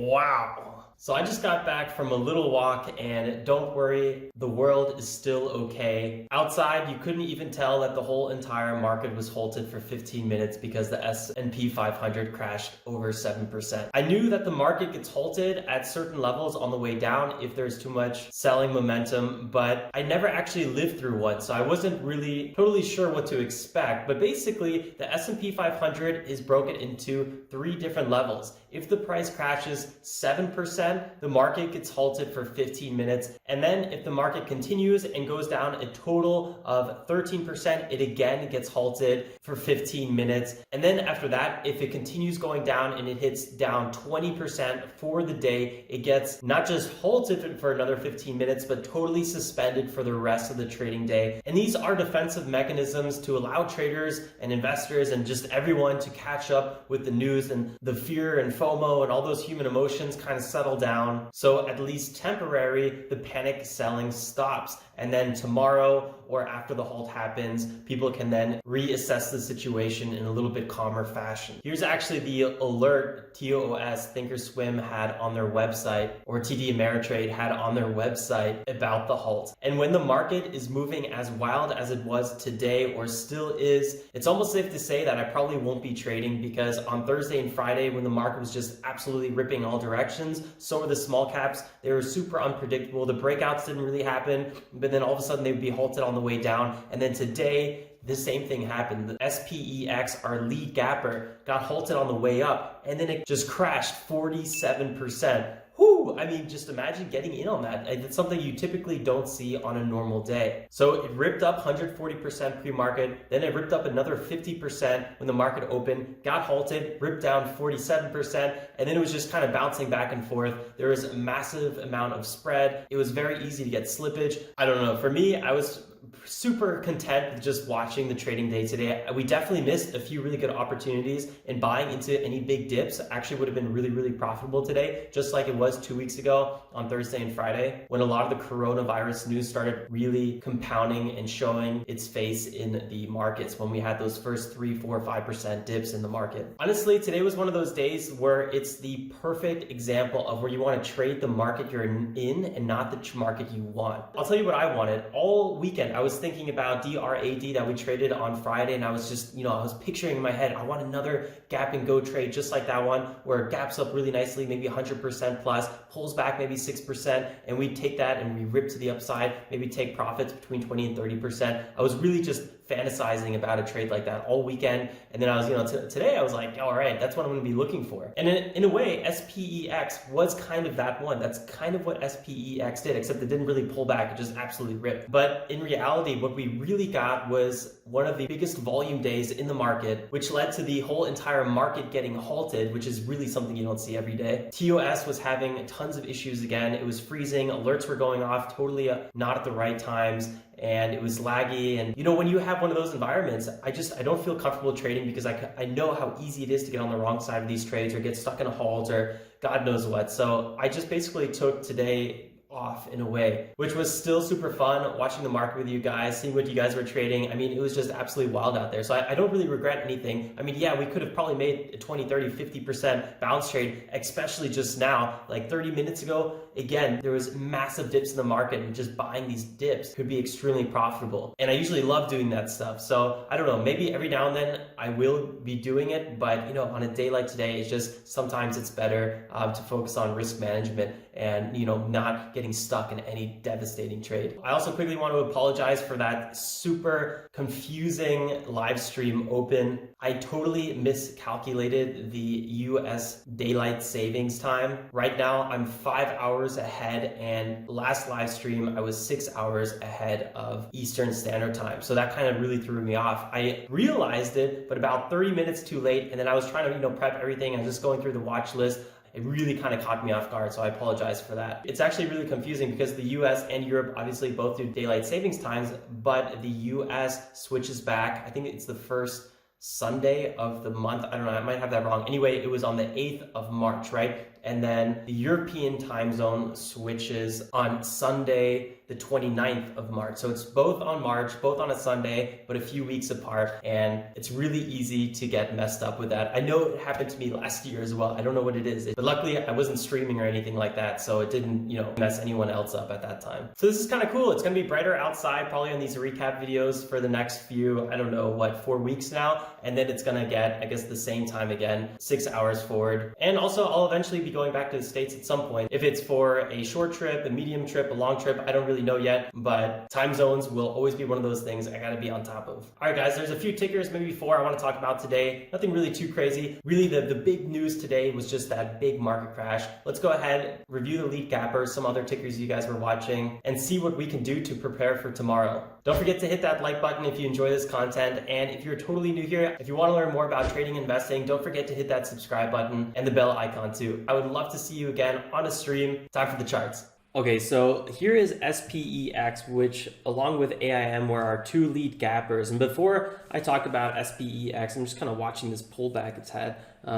Wow. So I just got back from a little walk, and don't worry, the world is still okay. Outside, you couldn't even tell that the whole entire market was halted for 15 minutes because the S&P 500 crashed over 7%. I knew that the market gets halted at certain levels on the way down if there's too much selling momentum, but I never actually lived through one, so I wasn't really totally sure what to expect. But basically, the S&P 500 is broken into 3 different levels. If the price crashes 7%, the market gets halted for 15 minutes. And then if the market continues and goes down a total of 13%, it again gets halted for 15 minutes. And then after that, if it continues going down and it hits down 20% for the day, it gets not just halted for another 15 minutes, but totally suspended for the rest of the trading day. And these are defensive mechanisms to allow traders and investors and just everyone to catch up with the news, and the fear and FOMO and all those human emotions kind of settle down. So at least temporary, the panic selling stops. And then tomorrow or after the halt happens, people can then reassess the situation in a little bit calmer fashion. Here's actually the alert TOS Thinkorswim had on their website, or TD Ameritrade had on their website about the halt. And when the market is moving as wild as it was today, or still is, it's almost safe to say that I probably won't be trading, because on Thursday and Friday, when the market was just absolutely ripping all directions, so were the small caps. They were super unpredictable. The breakouts didn't really happen, but then all of a sudden they would be halted on the way down. And then today, the same thing happened. The SPX, our lead gapper, got halted on the way up, and then it just crashed 47%. Whew, I mean, just imagine getting in on that. It's something you typically don't see on a normal day. So it ripped up 140% pre-market, then it ripped up another 50% when the market opened, got halted, ripped down 47%, and then it was just kind of bouncing back and forth. There was a massive amount of spread. It was very easy to get slippage. I don't know, for me, I was super content with just watching the trading day today. We definitely missed a few really good opportunities, and buying into any big dips actually would have been really, really profitable today, just like it was 2 weeks ago on Thursday and Friday, when a lot of the coronavirus news started really compounding and showing its face in the markets, when we had those first 3, 4, 5% dips in the market. Honestly, today was one of those days where it's the perfect example of where you want to trade the market you're in and not the market you want. I'll tell you what I wanted. All weekend, I was thinking about DRAD that we traded on Friday, and I was just, I was picturing in my head, I want another gap and go trade just like that one, where it gaps up really nicely, maybe 100% plus, pulls back maybe 6%, and we take that and we rip to the upside, maybe take profits between 20 and 30%. I was really just fantasizing about a trade like that all weekend. And then I was, today I was like, all right, that's what I'm going to be looking for. And in a way, SPEX was kind of that one. That's kind of what SPEX did, except it didn't really pull back. It just absolutely ripped. But in reality, what we really got was one of the biggest volume days in the market, which led to the whole entire market getting halted, which is really something you don't see every day. TOS was having tons of issues again. It was freezing. Alerts were going off totally not at the right times, and it was laggy. And when you have one of those environments, I don't feel comfortable trading, because I know how easy it is to get on the wrong side of these trades or get stuck in a halt or God knows what. So I just basically took today off in a way, which was still super fun watching the market with you guys, seeing what you guys were trading. I mean, it was just absolutely wild out there. So I don't really regret anything. I mean, yeah, we could have probably made a 20, 30, 50% bounce trade, especially just now, like 30 minutes ago. Again, there was massive dips in the market, and just buying these dips could be extremely profitable. And I usually love doing that stuff. So I don't know, maybe every now and then I will be doing it, but on a day like today, it's just sometimes it's better to focus on risk management and not getting stuck in any devastating trade. I also quickly want to apologize for that super confusing live stream open. I totally miscalculated the US daylight savings time. Right now I'm 5 hours ahead, and last live stream I was 6 hours ahead of Eastern Standard Time. So that kind of really threw me off. I realized it, but about 30 minutes too late, and then I was trying to prep everything. I was just going through the watch list. It really kind of caught me off guard, so I apologize for that. It's actually really confusing because the US and Europe obviously both do daylight savings times, but the US switches back. I think it's the first Sunday of the month. I don't know, I might have that wrong. Anyway, it was on the 8th of March, right? and then the European time zone switches on Sunday, the 29th of March. So it's both on March, both on a Sunday, but a few weeks apart. And it's really easy to get messed up with that. I know it happened to me last year as well. I don't know what it is, but luckily I wasn't streaming or anything like that. So it didn't, mess anyone else up at that time. So this is kind of cool. It's going to be brighter outside probably on these recap videos for the next few, 4 weeks now. And then it's going to get, I guess, the same time again, 6 hours forward. And also I'll eventually be going back to the States at some point. If it's for a short trip, a medium trip, a long trip, I don't really know yet, but time zones will always be one of those things I gotta be on top of. All right, guys, there's a few tickers, maybe 4 I want to talk about today. Nothing really too crazy. Really, the big news today was just that big market crash. Let's go ahead, review the lead gappers, some other tickers you guys were watching, and see what we can do to prepare for tomorrow. Don't forget to hit that like button if you enjoy this content, and if you're totally new here, if you want to learn more about trading and investing, don't forget to hit that subscribe button and the bell icon too. I would love to see you again on a stream. Time for the charts. Okay, so here is SPX, which along with AIM were our 2 lead gappers. And before I talk about SPX, I'm just kind of watching this pullback it's had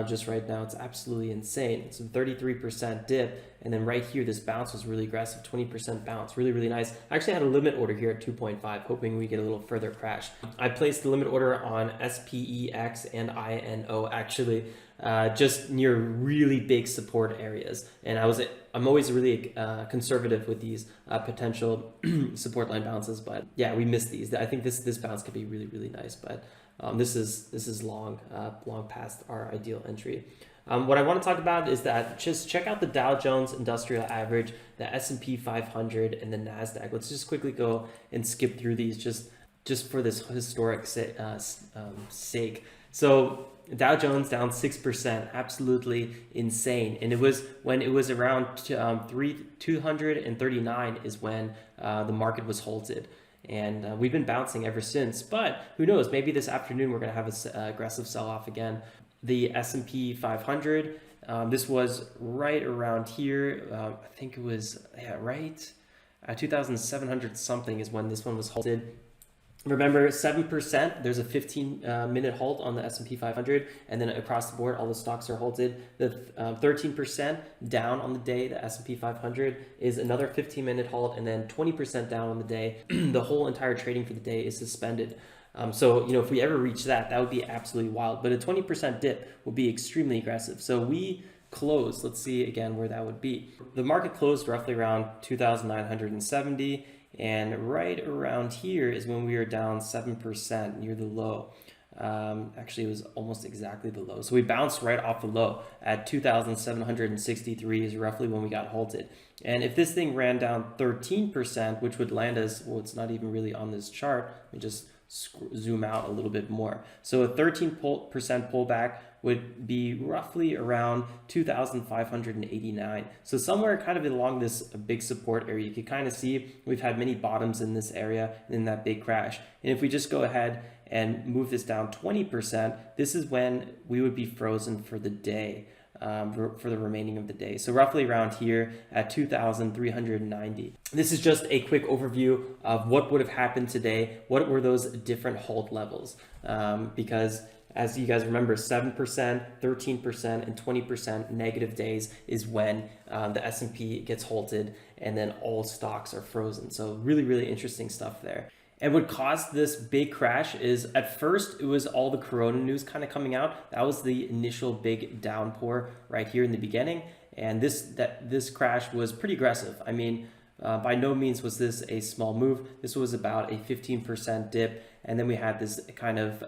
just right now. It's absolutely insane. It's a 33% dip. And then right here, this bounce was really aggressive, 20% bounce, really, really nice. I actually had a limit order here at 2.5, hoping we get a little further crash. I placed the limit order on SPEX and INO actually, just near really big support areas. And I'm always really conservative with these potential support line bounces, but yeah, we missed these. I think this bounce could be really, really nice, but this is long past our ideal entry. What I want to talk about is that just check out the Dow Jones Industrial Average, the S&P 500, and the NASDAQ. Let's just quickly go and skip through these just for this historic sake. So Dow Jones down 6%, absolutely insane. And it was when it was around 239 is when the market was halted. And we've been bouncing ever since, but who knows, maybe this afternoon we're going to have an aggressive sell-off again. The S&P 500, this was right around here. I think it was, right? 2,700 something is when this one was halted. Remember, 7%, there's a 15-minute halt on the S&P 500, and then across the board, all the stocks are halted. The 13% down on the day, the S&P 500, is another 15-minute halt, and then 20% down on the day. The whole entire trading for the day is suspended. So, if we ever reach that would be absolutely wild. But a 20% dip would be extremely aggressive. So we closed, let's see again where that would be. The market closed roughly around 2,970. And right around here is when we were down 7% near the low. Actually, it was almost exactly the low. So we bounced right off the low at 2,763 is roughly when we got halted. And if this thing ran down 13%, which would land us, well, it's not even really on this chart. Let me just zoom out a little bit more. So a 13% pullback would be roughly around 2,589. So somewhere kind of along this big support area, you can kind of see we've had many bottoms in this area in that big crash. And if we just go ahead and move this down 20%, this is when we would be frozen for the day. For the remaining of the day. So roughly around here at 2,390. This is just a quick overview of what would have happened today. What were those different halt levels? Because as you guys remember, 7%, 13%, and 20% negative days is when the S&P gets halted and then all stocks are frozen. So really, really interesting stuff there. And what caused this big crash is at first it was all the Corona news kind of coming out. That was the initial big downpour right here in the beginning. And this crash was pretty aggressive. I mean, by no means was this a small move. This was about a 15% dip. And then we had this kind of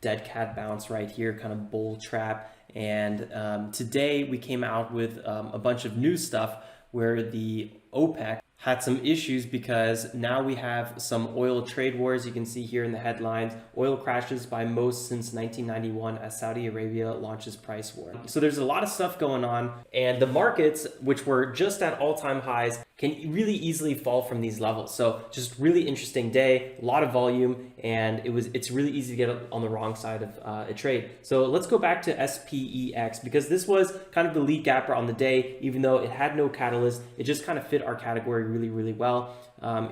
dead cat bounce right here, kind of bull trap. And today we came out with a bunch of new stuff where the OPEC had some issues because now we have some oil trade wars. You can see here in the headlines, oil crashes by most since 1991 as Saudi Arabia launches price war. So there's a lot of stuff going on, and the markets, which were just at all-time highs, can really easily fall from these levels. So just really interesting day, a lot of volume, and it's really easy to get on the wrong side of a trade. So let's go back to SPEX because this was kind of the lead gapper on the day, even though it had no catalyst. It just kind of fit our category really, really well.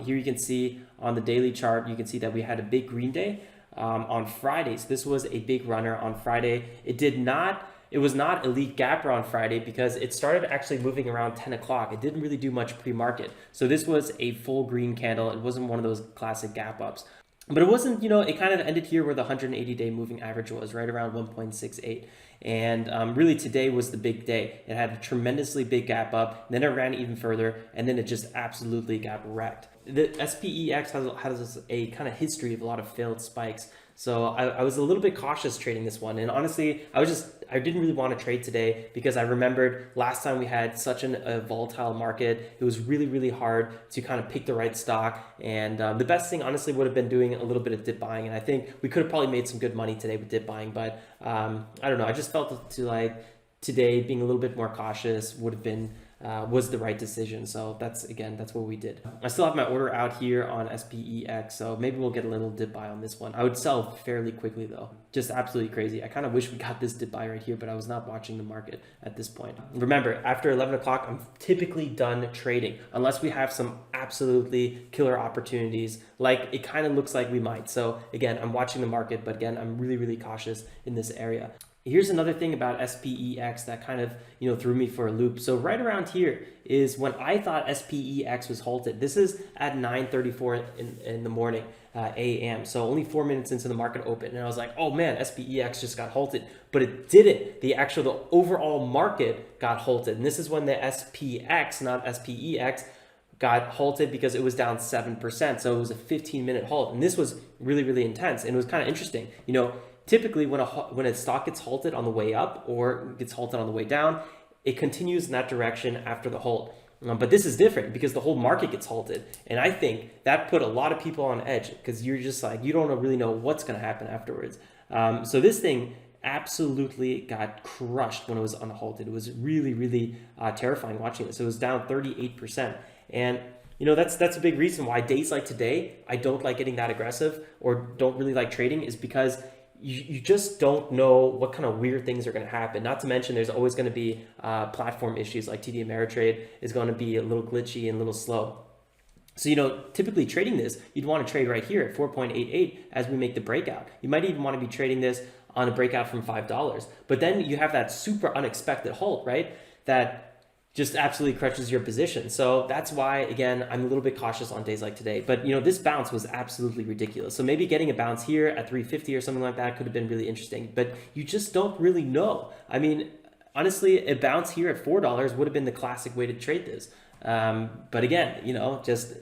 Here you can see on the daily chart, you can see that we had a big green day on Friday. So this was a big runner on Friday. It did not it was not elite gapper on Friday because it started actually moving around 10 o'clock. It didn't really do much pre-market. So this was a full green candle. It wasn't one of those classic gap ups. But it wasn't, it kind of ended here where the 180-day moving average was, right around 1.68. And really today was the big day. It had a tremendously big gap up, then it ran even further, and then it just absolutely got wrecked. The SPX has a kind of history of a lot of failed spikes. So I was a little bit cautious trading this one. And honestly, I didn't really want to trade today because I remembered last time we had such a volatile market. It was really, really hard to kind of pick the right stock. And the best thing honestly would have been doing a little bit of dip buying. And I think we could have probably made some good money today with dip buying. But I don't know. I just felt like today being a little bit more cautious would have been was the right decision. So that's what we did. I still have my order out here on SPEX, so maybe we'll get a little dip buy on this one. I would sell fairly quickly though. Just absolutely crazy. I kind of wish we got this dip buy right here, but I was not watching the market at this point. Remember, after 11 o'clock, I'm typically done trading unless we have some absolutely killer opportunities like it kind of looks like we might. So again, I'm watching the market, but again, I'm really, really cautious in this area. Here's another thing about SPEX that kind of, threw me for a loop. So right around here is when I thought SPEX was halted. This is at 9:34 in the morning, a.m. So only 4 minutes into the market open. And I was like, oh man, SPEX just got halted, but it didn't. The overall market got halted. And this is when the SPX, not SPEX, got halted because it was down 7%. So it was a 15-minute halt. And this was really, really intense. And it was kind of interesting. Typically, when a stock gets halted on the way up or gets halted on the way down, it continues in that direction after the halt. But this is different because the whole market gets halted. And I think that put a lot of people on edge because you're just like, you don't really know what's going to happen afterwards. So this thing absolutely got crushed when it was unhalted. It was really, really terrifying watching this. It was down 38%. And that's a big reason why days like today, I don't like getting that aggressive or don't really like trading is because you just don't know what kind of weird things are going to happen. Not to mention there's always going to be platform issues like TD Ameritrade is going to be a little glitchy and a little slow. So, typically trading this, you'd want to trade right here at 4.88 as we make the breakout. You might even want to be trading this on a breakout from $5. But then you have that super unexpected halt, right? That just absolutely crushes your position. So that's why, again, I'm a little bit cautious on days like today. But, this bounce was absolutely ridiculous. So maybe getting a bounce here at 350 or something like that could have been really interesting. But you just don't really know. I mean, honestly, a bounce here at $4 would have been the classic way to trade this. But again, just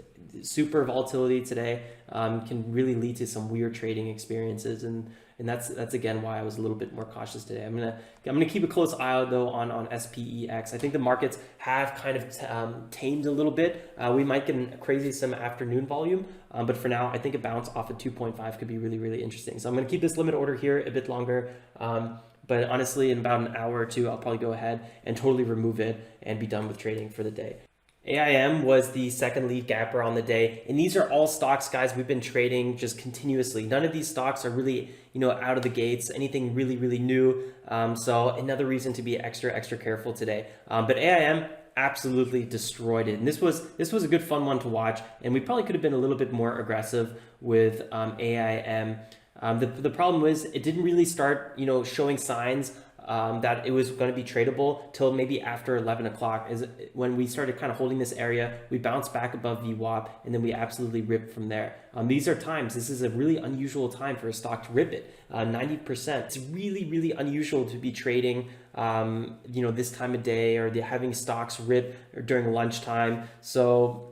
super volatility today can really lead to some weird trading experiences. And that's again why I was a little bit more cautious today. I'm gonna keep a close eye out though on SPEX. I think the markets have kind of tamed a little bit. We might get crazy some afternoon volume, but for now, I think a bounce off of 2.5 could be really, really interesting. So I'm gonna keep this limit order here a bit longer. But honestly, in about an hour or two, I'll probably go ahead and totally remove it and be done with trading for the day. AIM was the second lead gapper on the day. And these are all stocks, guys, we've been trading just continuously. None of these stocks are really, out of the gates, anything really, really new. So another reason to be extra careful today. But AIM absolutely destroyed it. And this was a good fun one to watch. And we probably could have been a little bit more aggressive with AIM. The problem was it didn't really start, showing signs that it was going to be tradable till maybe after 11 o'clock is when we started kind of holding this area. We bounced back above VWAP and then we absolutely ripped from there. These are times, this is a really unusual time for a stock to rip it, 90%. It's really, really unusual to be trading, this time of day or having stocks rip during lunchtime. So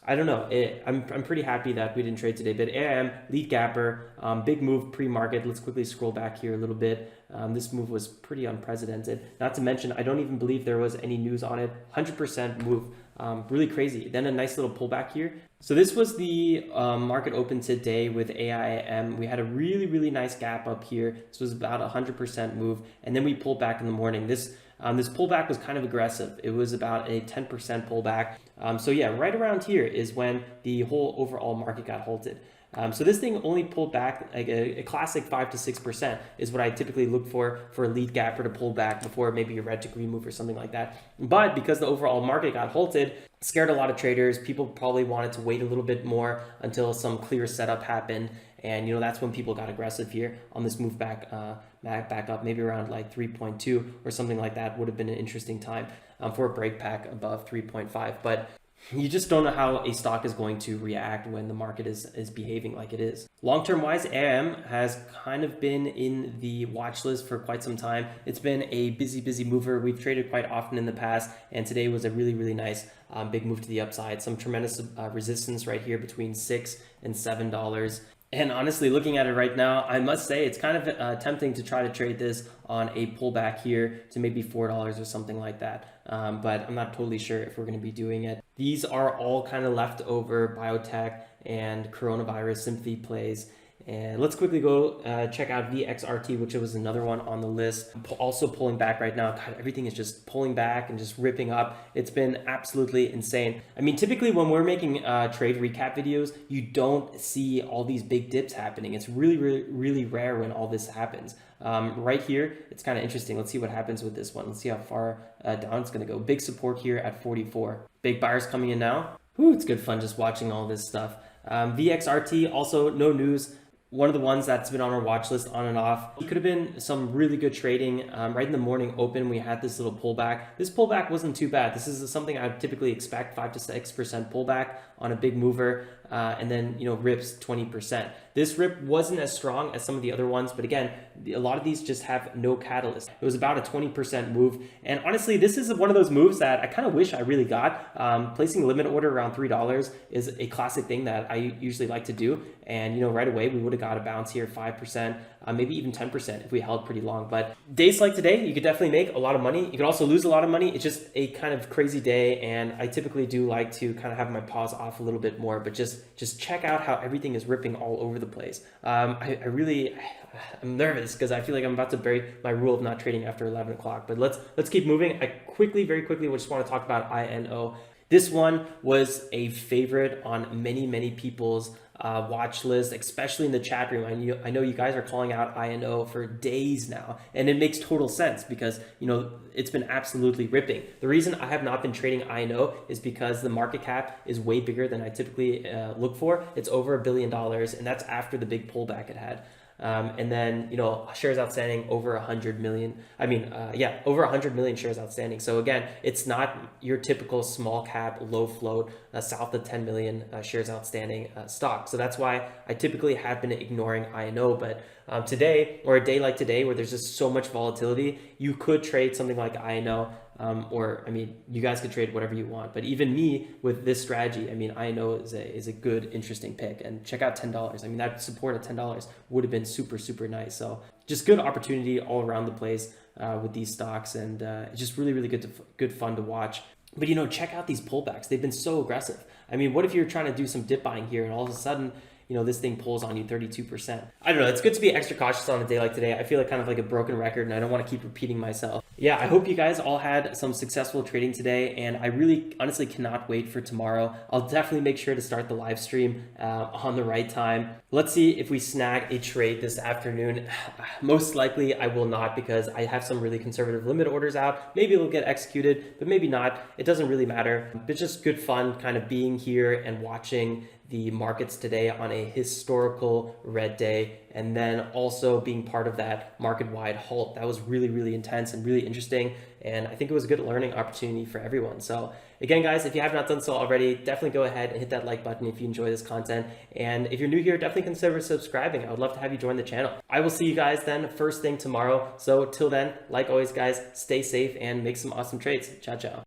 I don't know. I'm pretty happy that we didn't trade today, but AIM, lead gapper, big move pre-market. Let's quickly scroll back here a little bit. This move was pretty unprecedented. Not to mention, I don't even believe there was any news on it. 100% move, really crazy. Then a nice little pullback here. So this was the market open today with AIM. We had a really, really nice gap up here. This was about 100% move. And then we pulled back in the morning. This pullback was kind of aggressive. It was about a 10% pullback. So yeah, right around here is when the whole overall market got halted. So this thing only pulled back like a classic 5 to 6% is what I typically look for a lead gapper to pull back before maybe a red to green move or something like that. But because the overall market got halted, scared a lot of traders. People probably wanted to wait a little bit more until some clear setup happened. And, you know, that's when people got aggressive here on this move back up, maybe around like 3.2 or something like that would have been an interesting time for a break back above 3.5. But you just don't know how a stock is going to react when the market is behaving like it is. Long-term wise, AM has kind of been in the watch list for quite some time. It's been a busy mover. We've traded quite often in the past, and today was a really nice big move to the upside. Some tremendous resistance right here between $6 and $7. And honestly, looking at it right now, I must say it's kind of tempting to try to trade this on a pullback here to maybe $4 or something like that. But I'm not totally sure if we're going to be doing it. These are all kind of leftover biotech and coronavirus sympathy plays. And let's quickly go check out VXRT, which was another one on the list. Also pulling back right now. God, everything is just pulling back and just ripping up. It's been absolutely insane. I mean, typically when we're making trade recap videos, you don't see all these big dips happening. It's really rare when all this happens. Right here, it's kind of interesting. Let's see what happens with this one. Let's see how far down it's going to go. Big support here at 44. Big buyers coming in now. Whew, it's good fun just watching all this stuff. VXRT, also no news. One of the ones that's been on our watch list on and off. It could have been some really good trading. Right in the morning open, we had this little pullback. This pullback wasn't too bad. This is something I would typically expect, 5 to 6% pullback on a big mover, and then, you know, rips 20%. This rip wasn't as strong as some of the other ones, but again, a lot of these just have no catalyst. It was about a 20% move, and honestly, this is one of those moves that I kind of wish I really got. Placing a limit order around $3 is a classic thing that I usually like to do, and, you know, right away we would have got a bounce here, 5%, maybe even 10% if we held pretty long. But days like today, you could definitely make a lot of money. You could also lose a lot of money. It's just a kind of crazy day, and I typically do like to kind of have my paws off a little bit more, but just check out how everything is ripping all over the place. I'm nervous because I feel like I'm about to break my rule of not trading after 11 o'clock, but let's keep moving. Very quickly, we just want to talk about INO. This one was a favorite on many people's watch list, especially in the chat room. I know you guys are calling out INO for days now, and it makes total sense because, you know, it's been absolutely ripping. The reason I have not been trading INO is because the market cap is way bigger than I typically look for. It's over $1 billion, and that's after the big pullback it had. And then, you know, shares outstanding over 100 million. Over 100 million shares outstanding. So again, it's not your typical small cap, low float, south of 10 million shares outstanding stock. So that's why I typically have been ignoring INO. But today, or a day like today, where there's just so much volatility, you could trade something like INO. You guys could trade whatever you want, but even me with this strategy, INO is a good, interesting pick. And check out $10. That support at $10 would have been super nice. So just good opportunity all around the place with these stocks, and it's just really good fun to watch. But, you know, check out these pullbacks. They've been so aggressive. What if you're trying to do some dip buying here and all of a sudden, you know, this thing pulls on you 32%. I don't know. It's good to be extra cautious on a day like today. I feel like kind of like a broken record, and I don't want to keep repeating myself. Yeah, I hope you guys all had some successful trading today, and I really honestly cannot wait for tomorrow. I'll definitely make sure to start the live stream on the right time. Let's see if we snag a trade this afternoon. Most likely I will not, because I have some really conservative limit orders out. Maybe it'll get executed, but maybe not. It doesn't really matter. It's just good fun kind of being here and watching the markets today on a historical red day, and then also being part of that market-wide halt. That was really intense and really interesting, and I think it was a good learning opportunity for everyone. So again, guys, if you have not done so already, definitely go ahead and hit that like button if you enjoy this content. And if you're new here, definitely consider subscribing. I would love to have you join the channel. I will see you guys then first thing tomorrow. So till then, like always, guys, stay safe and make some awesome trades. Ciao.